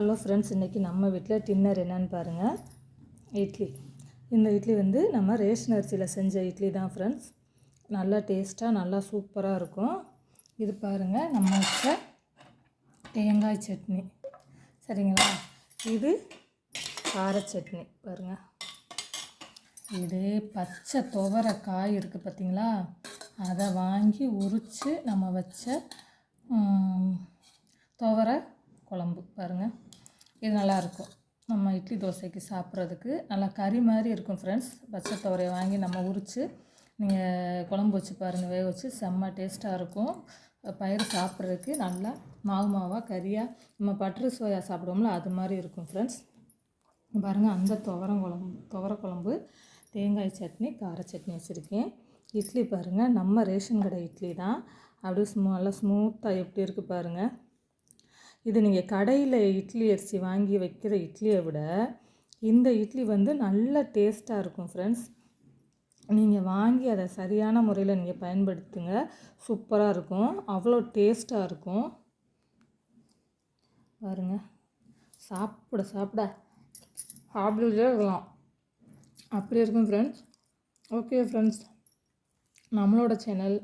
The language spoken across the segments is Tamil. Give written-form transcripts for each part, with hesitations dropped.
ஹலோ ஃப்ரெண்ட்ஸ், இன்றைக்கி நம்ம வீட்டில் டின்னர் என்னன்னு பாருங்கள். இட்லி. இந்த இட்லி வந்து நம்ம ரேஷன் அரிசியில் செஞ்ச இட்லி தான் ஃப்ரெண்ட்ஸ். நல்லா டேஸ்ட்டாக நல்லா சூப்பராக இருக்கும். இது பாருங்கள், நம்ம வச்ச தேங்காய் சட்னி சரிங்களா. இது கார சட்னி பாருங்கள். இது பச்சை துவரை காய் இருக்குது பார்த்திங்களா, அதை வாங்கி உரித்து நம்ம வச்ச துவரை குழம்பு பாருங்கள். இது நல்லாயிருக்கும், நம்ம இட்லி தோசைக்கு சாப்பிட்றதுக்கு நல்லா கறி மாதிரி இருக்கும் ஃப்ரெண்ட்ஸ். பச்சை துவரையை வாங்கி நம்ம உரித்து நீங்கள் குழம்பு வச்சு பாருங்கள், வேக வச்சு செம்ம டேஸ்ட்டாக இருக்கும். பயிறு சாப்பிட்றதுக்கு நல்லா மாவாக கறியாக நம்ம பட்டர் சோயா சாப்பிடுவோம்ல, அது மாதிரி இருக்கும் ஃப்ரெண்ட்ஸ். பாருங்கள், அந்த துவரை குழம்பு தேங்காய் சட்னி கார சட்னி வச்சுருக்கேன். இட்லி பாருங்கள், நம்ம ரேஷன் கடை இட்லி தான். அப்படியே நல்லா ஸ்மூத்தாக எப்படி இருக்குது பாருங்கள். இது நீங்கள் கடையில் இட்லி அரிசி வாங்கி வைக்கிற இட்லியை விட இந்த இட்லி வந்து நல்ல டேஸ்ட்டாக இருக்கும் ஃப்ரெண்ட்ஸ். நீங்கள் வாங்கி அதை சரியான முறையில் நீங்கள் பயன்படுத்துங்க, சூப்பராக இருக்கும், அவ்வளோ டேஸ்ட்டாக இருக்கும் பாருங்க. சாப்பிட சாப்பிட்டுட்டே இருக்கலாம், அப்படி இருக்கும் ஃப்ரெண்ட்ஸ். ஓகே ஃப்ரெண்ட்ஸ், நம்மளோட சேனல்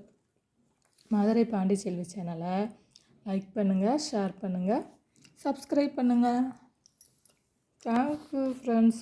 மதுரை பாண்டிச்செல்வி சேனலை லைக் பண்ணுங்கள், ஷேர் பண்ணுங்கள், சப்ஸ்கிரைப் பண்ணுங்கள். Thank you friends.